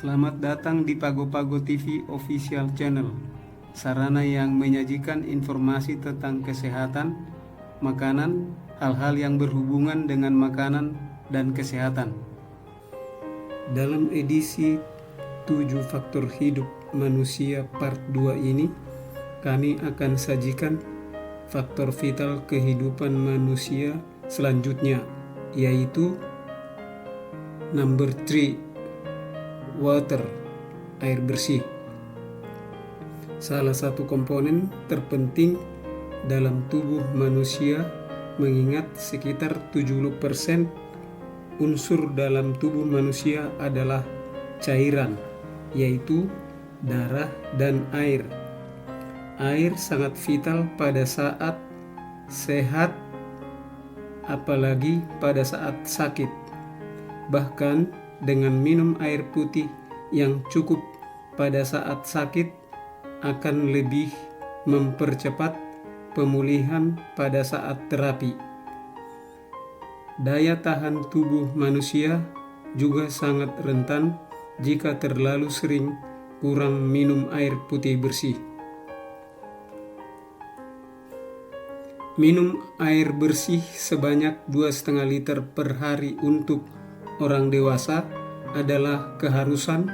Selamat datang di Pago Pago TV Official Channel, sarana yang menyajikan informasi tentang kesehatan, makanan, hal-hal yang berhubungan dengan makanan dan kesehatan. Dalam edisi 7 faktor hidup manusia part 2 ini, kami akan sajikan faktor vital kehidupan manusia selanjutnya, yaitu number 3, water, air bersih. Salah satu komponen terpenting dalam tubuh manusia, mengingat sekitar 70% unsur dalam tubuh manusia adalah cairan, yaitu darah dan air. Air sangat vital pada saat sehat, apalagi pada saat sakit. Bahkan dengan minum air putih yang cukup pada saat sakit akan lebih mempercepat pemulihan pada saat terapi. Daya tahan tubuh manusia juga sangat rentan jika terlalu sering kurang minum air putih bersih. Minum air bersih sebanyak 2,5 liter per hari untuk orang dewasa adalah keharusan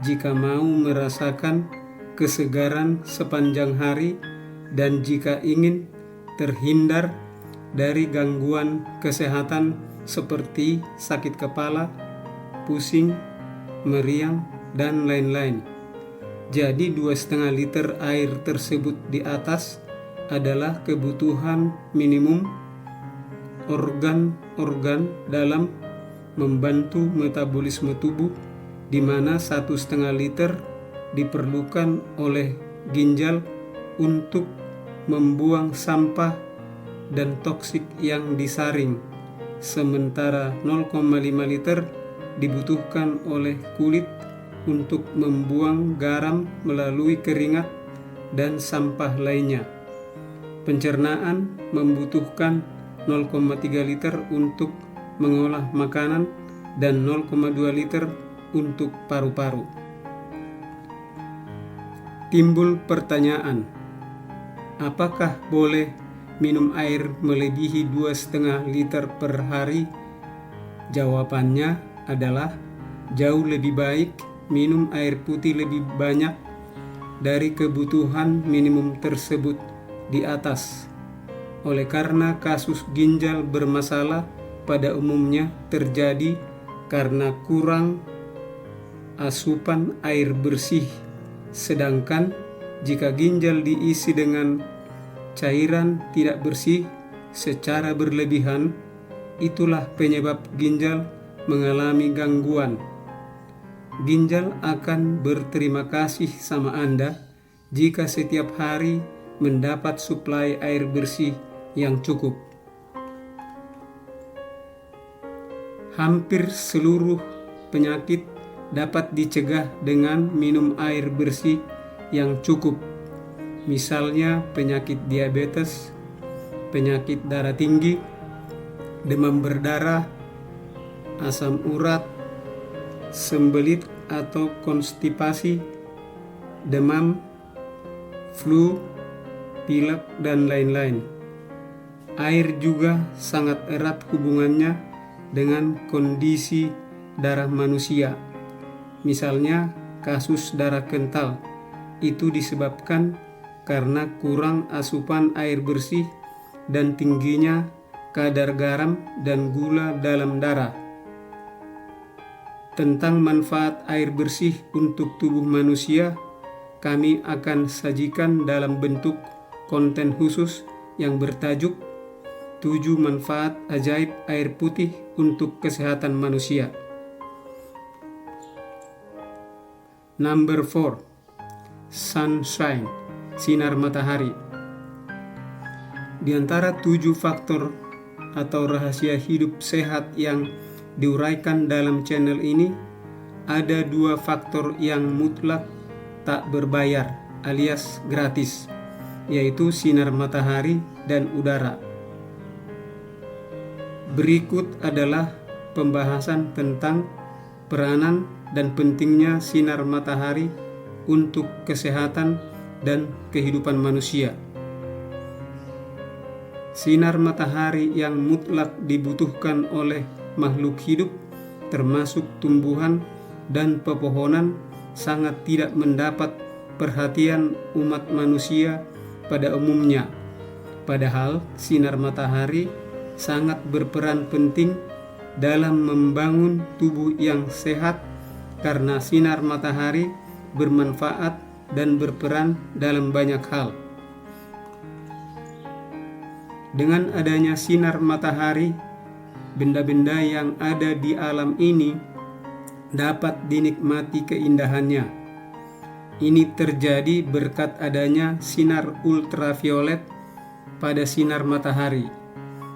jika mau merasakan kesegaran sepanjang hari dan jika ingin terhindar dari gangguan kesehatan seperti sakit kepala, pusing, meriang, dan lain-lain. Jadi 2,5 liter air tersebut di atas adalah kebutuhan minimum organ-organ dalam membantu metabolisme tubuh, di mana 1,5 liter diperlukan oleh ginjal untuk membuang sampah dan toksik yang disaring, sementara 0,5 liter dibutuhkan oleh kulit untuk membuang garam melalui keringat dan sampah lainnya. Pencernaan membutuhkan 0,3 liter untuk mengolah makanan dan 0,2 liter untuk paru-paru. Timbul pertanyaan, apakah boleh minum air melebihi 2,5 liter per hari? Jawabannya adalah jauh lebih baik minum air putih lebih banyak dari kebutuhan minimum tersebut di atas. Oleh karena kasus ginjal bermasalah pada umumnya terjadi karena kurang asupan air bersih, sedangkan jika ginjal diisi dengan cairan tidak bersih secara berlebihan, itulah penyebab ginjal mengalami gangguan. Ginjal akan berterima kasih sama Anda jika setiap hari mendapat suplai air bersih yang cukup. Hampir seluruh penyakit dapat dicegah dengan minum air bersih yang cukup. Misalnya penyakit diabetes, penyakit darah tinggi, demam berdarah, asam urat, sembelit atau konstipasi, demam, flu, pilek, dan lain-lain. Air juga sangat erat hubungannya dengan kondisi darah manusia. Misalnya kasus darah kental itu disebabkan karena kurang asupan air bersih dan tingginya kadar garam dan gula dalam darah. Tentang manfaat air bersih untuk tubuh manusia, kami akan sajikan dalam bentuk konten khusus yang bertajuk 7 manfaat ajaib air putih untuk kesehatan manusia. Number 4, sunshine, sinar matahari. Di antara 7 faktor atau rahasia hidup sehat yang diuraikan dalam channel ini, ada 2 faktor yang mutlak tak berbayar alias gratis, yaitu sinar matahari dan udara. Berikut adalah pembahasan tentang peranan dan pentingnya sinar matahari untuk kesehatan dan kehidupan manusia. Sinar matahari yang mutlak dibutuhkan oleh makhluk hidup, termasuk tumbuhan dan pepohonan, sangat tidak mendapat perhatian umat manusia pada umumnya. Padahal sinar matahari sangat berperan penting dalam membangun tubuh yang sehat, karena sinar matahari bermanfaat dan berperan dalam banyak hal. Dengan adanya sinar matahari, benda-benda yang ada di alam ini dapat dinikmati keindahannya. Ini terjadi berkat adanya sinar ultraviolet pada sinar matahari.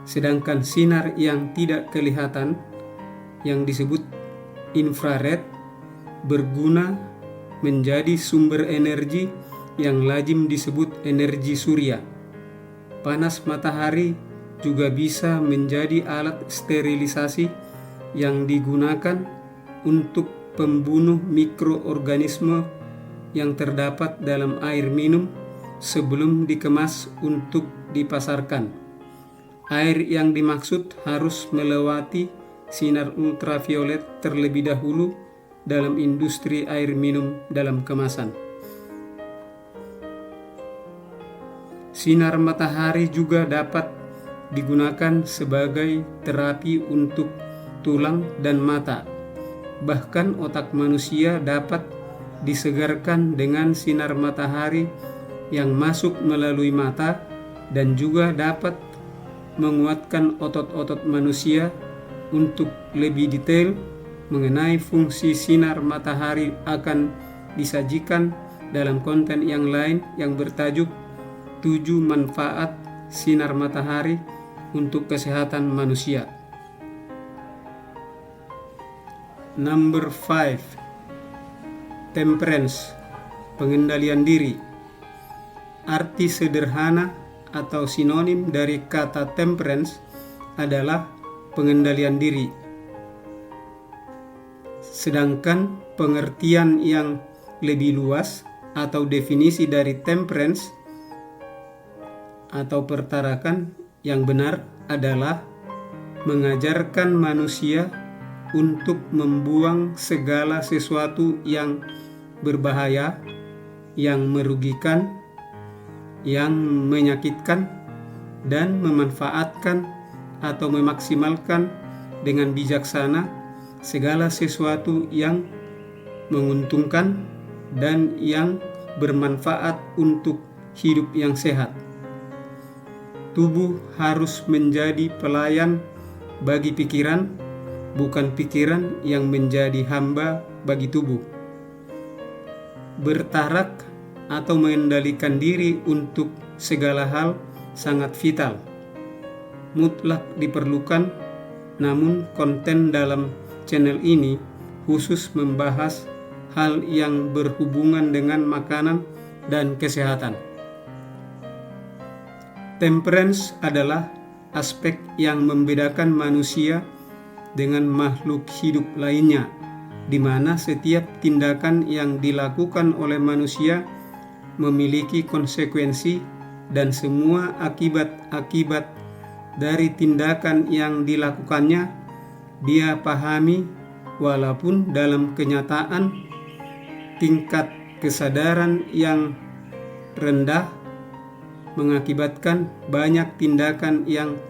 Sedangkan sinar yang tidak kelihatan, yang disebut infrared, berguna menjadi sumber energi yang lazim disebut energi surya. Panas matahari juga bisa menjadi alat sterilisasi yang digunakan untuk pembunuh mikroorganisme yang terdapat dalam air minum sebelum dikemas untuk dipasarkan. Air yang dimaksud harus melewati sinar ultraviolet terlebih dahulu dalam industri air minum dalam kemasan. Sinar matahari juga dapat digunakan sebagai terapi untuk tulang dan mata. Bahkan otak manusia dapat disegarkan dengan sinar matahari yang masuk melalui mata, dan juga dapat menguatkan otot-otot manusia. Untuk lebih detail mengenai fungsi sinar matahari akan disajikan dalam konten yang lain yang bertajuk 7 manfaat sinar matahari untuk kesehatan manusia. Number 5. Temperance, pengendalian diri. Arti sederhana atau sinonim dari kata temperance adalah pengendalian diri. Sedangkan pengertian yang lebih luas atau definisi dari temperance atau pertarakan yang benar adalah mengajarkan manusia untuk membuang segala sesuatu yang berbahaya, yang merugikan, yang menyakitkan, dan memanfaatkan atau memaksimalkan dengan bijaksana segala sesuatu yang menguntungkan dan yang bermanfaat untuk hidup yang sehat. Tubuh harus menjadi pelayan bagi pikiran, bukan pikiran yang menjadi hamba bagi tubuh. Bertarak atau mengendalikan diri untuk segala hal sangat vital, mutlak diperlukan. Namun konten dalam channel ini khusus membahas hal yang berhubungan dengan makanan dan kesehatan. Temperance adalah aspek yang membedakan manusia dengan makhluk hidup lainnya, di mana setiap tindakan yang dilakukan oleh manusia memiliki konsekuensi, dan semua akibat-akibat dari tindakan yang dilakukannya dia pahami, walaupun dalam kenyataan tingkat kesadaran yang rendah mengakibatkan banyak tindakan yang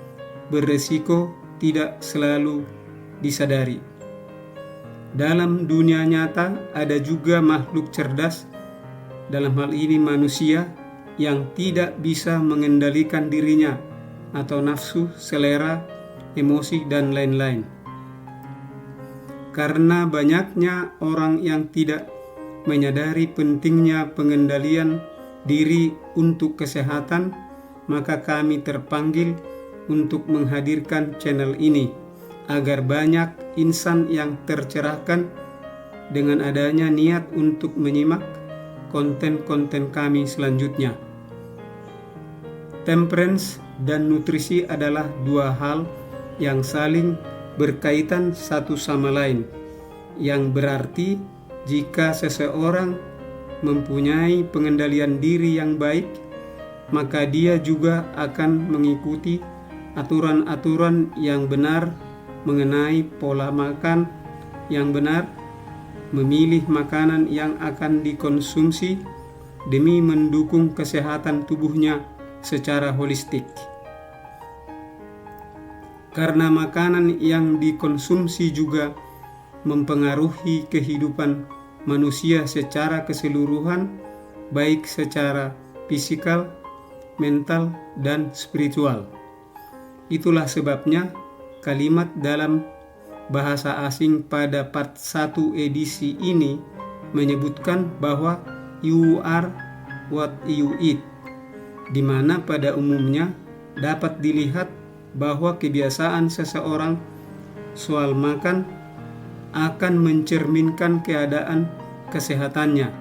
beresiko tidak selalu disadari. Dalam dunia nyata ada juga makhluk cerdas, dalam hal ini manusia, yang tidak bisa mengendalikan dirinya atau nafsu, selera, emosi, dan lain-lain. Karena banyaknya orang yang tidak menyadari pentingnya pengendalian diri untuk kesehatan, maka kami terpanggil untuk menghadirkan channel ini agar banyak insan yang tercerahkan dengan adanya niat untuk menyimak konten-konten kami selanjutnya. Temperance dan nutrisi adalah dua hal yang saling berkaitan satu sama lain. yang berarti jika seseorang mempunyai pengendalian diri yang baik, maka dia juga akan mengikuti aturan-aturan yang benar mengenai pola makan yang benar, memilih makanan yang akan dikonsumsi demi mendukung kesehatan tubuhnya secara holistik. Karena makanan yang dikonsumsi juga mempengaruhi kehidupan manusia secara keseluruhan, baik secara fisikal, mental, dan spiritual. Itulah sebabnya kalimat dalam bahasa asing pada part 1 edisi ini menyebutkan bahwa you are what you eat, di mana pada umumnya dapat dilihat bahwa kebiasaan seseorang soal makan akan mencerminkan keadaan kesehatannya.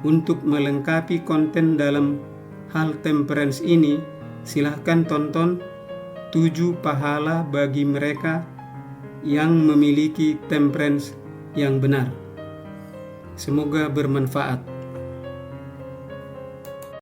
Untuk melengkapi konten dalam hal temperance ini, silahkan tonton 7 pahala bagi mereka yang memiliki temperance yang benar. Semoga bermanfaat.